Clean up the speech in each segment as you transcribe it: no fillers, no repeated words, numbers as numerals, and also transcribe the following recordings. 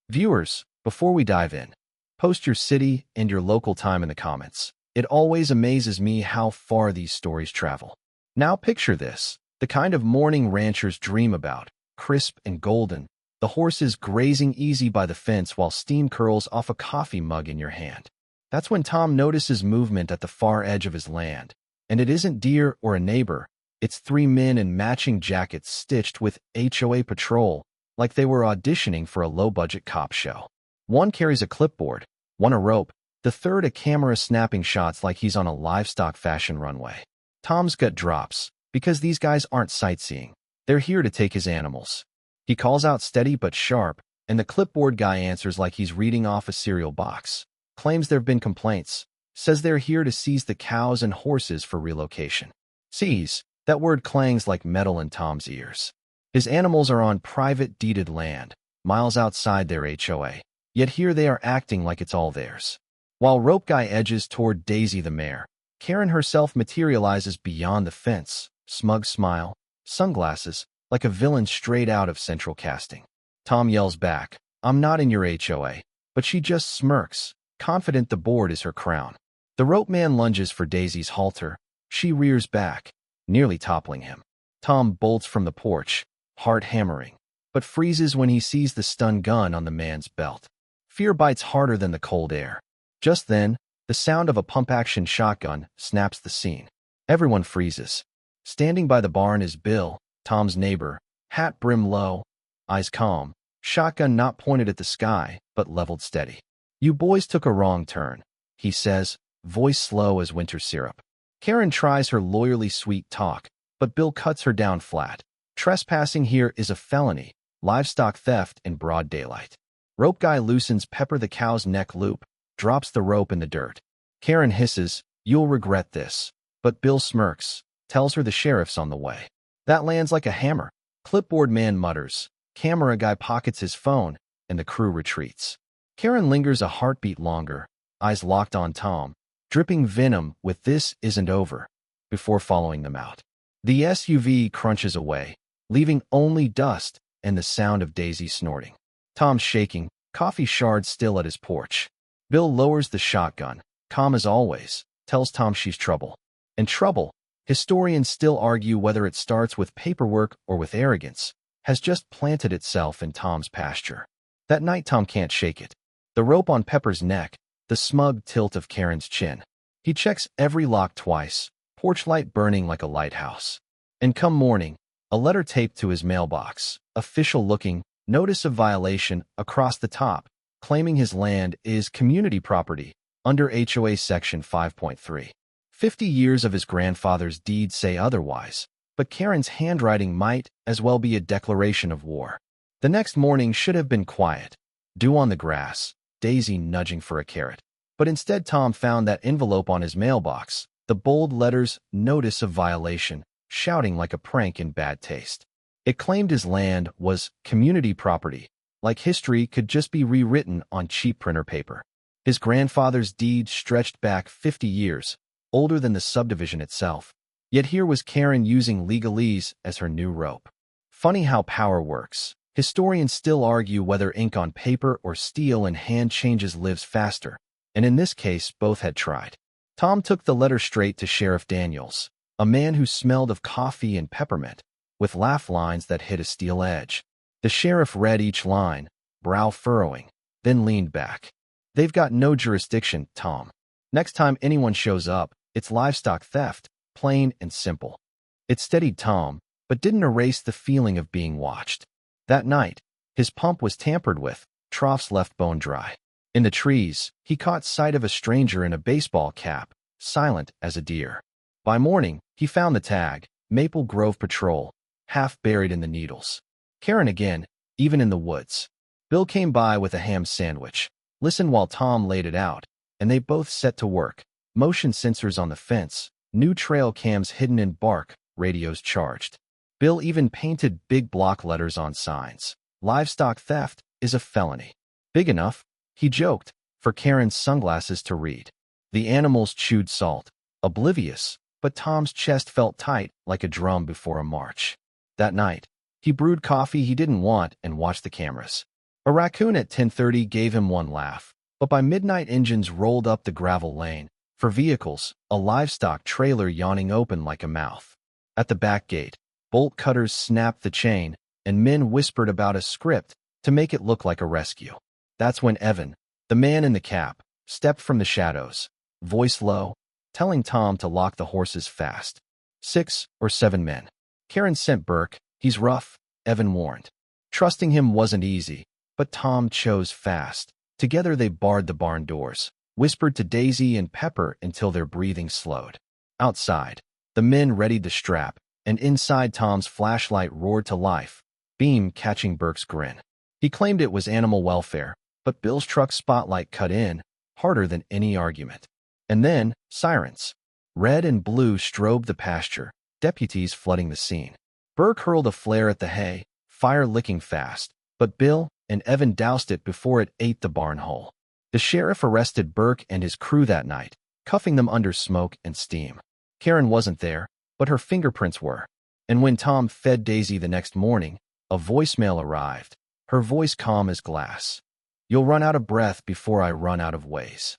Viewers, before we dive in, post your city and your local time in the comments. It always amazes me how far these stories travel. Now picture this, the kind of morning ranchers dream about, crisp and golden, the horses grazing easy by the fence while steam curls off a coffee mug in your hand. That's when Tom notices movement at the far edge of his land. And it isn't deer or a neighbor, it's three men in matching jackets stitched with HOA patrol, like they were auditioning for a low-budget cop show. One carries a clipboard, one a rope, the third a camera snapping shots like he's on a livestock fashion runway. Tom's gut drops, because these guys aren't sightseeing. They're here to take his animals. He calls out steady but sharp, and the clipboard guy answers like he's reading off a cereal box. Claims there have been complaints. Says they're here to seize the cows and horses for relocation. Seize, that word clangs like metal in Tom's ears. His animals are on private deeded land, miles outside their HOA. Yet here they are acting like it's all theirs. While Rope Guy edges toward Daisy the mare, Karen herself materializes beyond the fence, smug smile, sunglasses, like a villain straight out of Central Casting. Tom yells back, "I'm not in your HOA," but she just smirks, confident the board is her crown. The rope man lunges for Daisy's halter. She rears back, nearly toppling him. Tom bolts from the porch, heart hammering, but freezes when he sees the stun gun on the man's belt. Fear bites harder than the cold air. Just then, the sound of a pump-action shotgun snaps the scene. Everyone freezes. Standing by the barn is Bill, Tom's neighbor, hat brim low, eyes calm, shotgun not pointed at the sky, but leveled steady. "You boys took a wrong turn," he says, voice slow as winter syrup. Karen tries her lawyerly sweet talk, but Bill cuts her down flat. Trespassing here is a felony, livestock theft in broad daylight. Rope Guy loosens Pepper the cow's neck loop, drops the rope in the dirt. Karen hisses, "You'll regret this." But Bill smirks, tells her the sheriff's on the way. That lands like a hammer. Clipboard man mutters. Camera guy pockets his phone, and the crew retreats. Karen lingers a heartbeat longer, eyes locked on Tom, dripping venom with "this isn't over," before following them out. The SUV crunches away, leaving only dust and the sound of Daisy snorting. Tom's shaking, coffee shards still at his porch. Bill lowers the shotgun, calm as always, tells Tom she's trouble. And trouble, historians still argue whether it starts with paperwork or with arrogance, has just planted itself in Tom's pasture. That night Tom can't shake it. The rope on Pepper's neck, the smug tilt of Karen's chin. He checks every lock twice, porch light burning like a lighthouse. And come morning, a letter taped to his mailbox, official-looking, notice of violation across the top, claiming his land is community property under HOA Section 5.3. 50 years of his grandfather's deed say otherwise, but Karen's handwriting might as well be a declaration of war. The next morning should have been quiet. Dew on the grass, Daisy nudging for a carrot. But instead Tom found that envelope on his mailbox, the bold letters, "Notice of Violation," shouting like a prank in bad taste. It claimed his land was community property, like history could just be rewritten on cheap printer paper. His grandfather's deed stretched back 50 years, older than the subdivision itself. Yet here was Karen using legalese as her new rope. Funny how power works. Historians still argue whether ink on paper or steel in hand changes lives faster, and in this case both had tried. Tom took the letter straight to Sheriff Daniels, a man who smelled of coffee and peppermint, with laugh lines that hit a steel edge. The sheriff read each line, brow furrowing, then leaned back. "They've got no jurisdiction, Tom. Next time anyone shows up, it's livestock theft, plain and simple." It steadied Tom, but didn't erase the feeling of being watched. That night, his pump was tampered with, troughs left bone dry. In the trees, he caught sight of a stranger in a baseball cap, silent as a deer. By morning, he found the tag, Maple Grove Patrol, half buried in the needles. Karen again, even in the woods. Bill came by with a ham sandwich, listened while Tom laid it out, and they both set to work. Motion sensors on the fence, new trail cams hidden in bark, radios charged. Bill even painted big block letters on signs. Livestock theft is a felony. Big enough, he joked, for Karen's sunglasses to read. The animals chewed salt, oblivious, but Tom's chest felt tight like a drum before a march. That night, he brewed coffee he didn't want and watched the cameras. A raccoon at 10:30 gave him one laugh, but by midnight engines rolled up the gravel lane. For vehicles, a livestock trailer yawning open like a mouth. At the back gate, bolt cutters snapped the chain, and men whispered about a script to make it look like a rescue. That's when Evan, the man in the cap, stepped from the shadows, voice low, telling Tom to lock the horses fast. 6 or 7 men. Karen sent Burke. He's rough, Evan warned. Trusting him wasn't easy, but Tom chose fast. Together they barred the barn doors, whispered to Daisy and Pepper until their breathing slowed. Outside, the men readied the strap, and inside Tom's flashlight roared to life, beam catching Burke's grin. He claimed it was animal welfare, but Bill's truck's spotlight cut in, harder than any argument. And then, sirens. Red and blue strobed the pasture, deputies flooding the scene. Burke hurled a flare at the hay, fire licking fast, but Bill and Evan doused it before it ate the barn hole. The sheriff arrested Burke and his crew that night, cuffing them under smoke and steam. Karen wasn't there, but her fingerprints were. And when Tom fed Daisy the next morning, a voicemail arrived, her voice calm as glass. "You'll run out of breath before I run out of ways."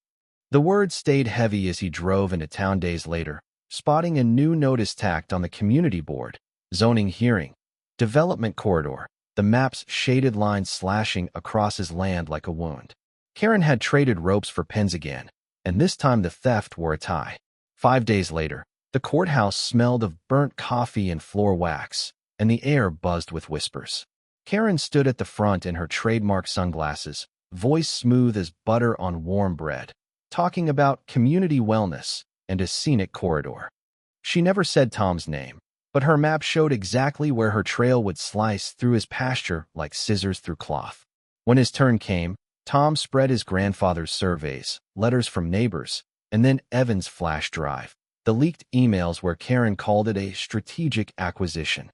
The words stayed heavy as he drove into town days later, spotting a new notice tacked on the community board. Zoning hearing. Development corridor. The map's shaded lines slashing across his land like a wound. Karen had traded ropes for pens again, and this time the theft wore a tie. 5 days later, the courthouse smelled of burnt coffee and floor wax, and the air buzzed with whispers. Karen stood at the front in her trademark sunglasses, voice smooth as butter on warm bread, talking about community wellness and a scenic corridor. She never said Tom's name, but her map showed exactly where her trail would slice through his pasture like scissors through cloth. When his turn came, Tom spread his grandfather's surveys, letters from neighbors, and then Evan's flash drive, the leaked emails where Karen called it a strategic acquisition.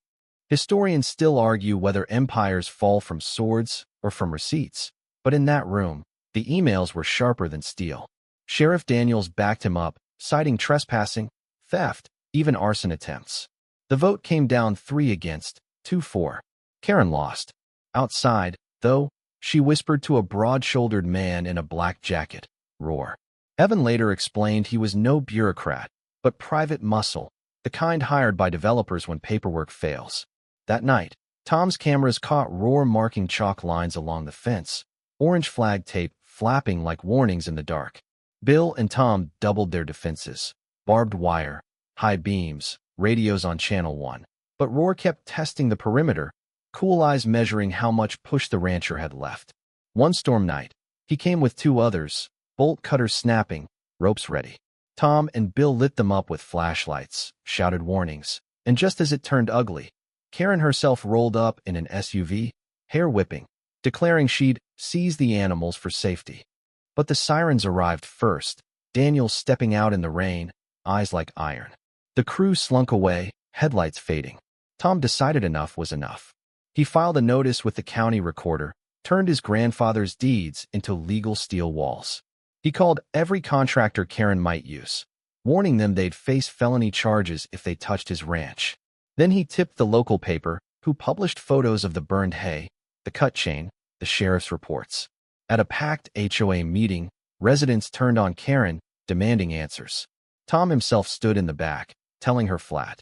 Historians still argue whether empires fall from swords or from receipts, but in that room, the emails were sharper than steel. Sheriff Daniels backed him up, citing trespassing, theft, even arson attempts. The vote came down 3 against, 2 for. Karen lost. Outside, though, she whispered to a broad-shouldered man in a black jacket, "Roar." Evan later explained he was no bureaucrat, but private muscle, the kind hired by developers when paperwork fails. That night, Tom's cameras caught Roar marking chalk lines along the fence, orange flag tape flapping like warnings in the dark. Bill and Tom doubled their defenses. Barbed wire, high beams, radios on Channel 1. But Roar kept testing the perimeter, cool eyes measuring how much push the rancher had left. One storm night, he came with 2 others, bolt cutters snapping, ropes ready. Tom and Bill lit them up with flashlights, shouted warnings, and just as it turned ugly, Karen herself rolled up in an SUV, hair whipping, declaring she'd seize the animals for safety. But the sirens arrived first, Daniel stepping out in the rain, eyes like iron. The crew slunk away, headlights fading. Tom decided enough was enough. He filed a notice with the county recorder, turned his grandfather's deeds into legal steel walls. He called every contractor Karen might use, warning them they'd face felony charges if they touched his ranch. Then he tipped the local paper, who published photos of the burned hay, the cut chain, the sheriff's reports. At a packed HOA meeting, residents turned on Karen, demanding answers. Tom himself stood in the back, telling her flat,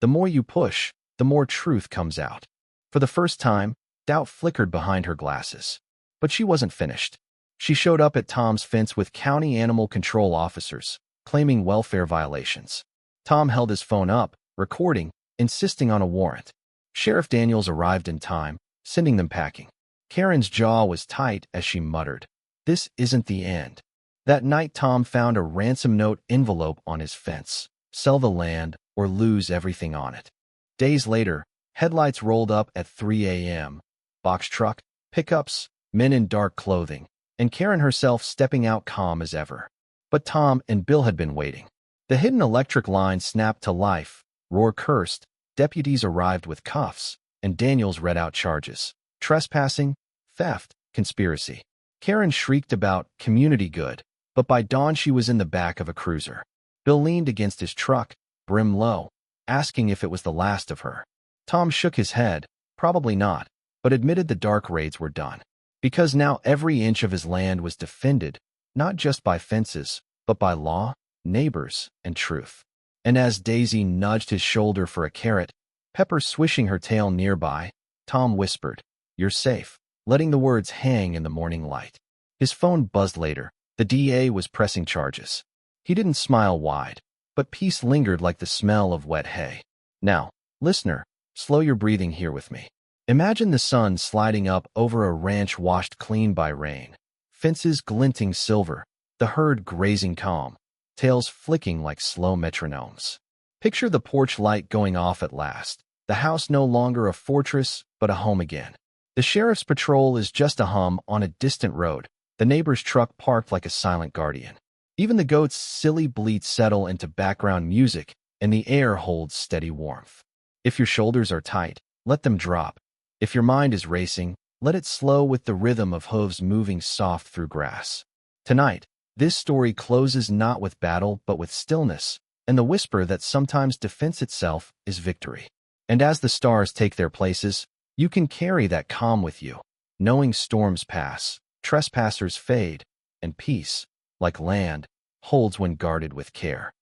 "The more you push, the more truth comes out." For the first time, doubt flickered behind her glasses. But she wasn't finished. She showed up at Tom's fence with county animal control officers, claiming welfare violations. Tom held his phone up, recording, insisting on a warrant. Sheriff Daniels arrived in time, sending them packing. Karen's jaw was tight as she muttered, "This isn't the end." That night Tom found a ransom note envelope on his fence. Sell the land or lose everything on it. Days later, headlights rolled up at 3 a.m. Box truck, pickups, men in dark clothing, and Karen herself stepping out calm as ever. But Tom and Bill had been waiting. The hidden electric line snapped to life, Roar cursed, deputies arrived with cuffs, and Daniels read out charges: trespassing, theft, conspiracy. Karen shrieked about community good, but by dawn she was in the back of a cruiser. Bill leaned against his truck, brim low, asking if it was the last of her. Tom shook his head, probably not, but admitted the dark raids were done. Because now every inch of his land was defended, not just by fences, but by law, neighbors, and truth. And as Daisy nudged his shoulder for a carrot, Pepper swishing her tail nearby, Tom whispered, "You're safe," letting the words hang in the morning light. His phone buzzed later. The DA was pressing charges. He didn't smile wide, but peace lingered like the smell of wet hay. Now, listener, slow your breathing here with me. Imagine the sun sliding up over a ranch washed clean by rain, fences glinting silver, the herd grazing calm, tails flicking like slow metronomes. Picture the porch light going off at last, the house no longer a fortress, but a home again. The sheriff's patrol is just a hum on a distant road, the neighbor's truck parked like a silent guardian. Even the goat's silly bleats settle into background music, and the air holds steady warmth. If your shoulders are tight, let them drop. If your mind is racing, let it slow with the rhythm of hooves moving soft through grass. Tonight, this story closes not with battle but with stillness, and the whisper that sometimes defense itself is victory. And as the stars take their places, you can carry that calm with you, knowing storms pass, trespassers fade, and peace, like land, holds when guarded with care.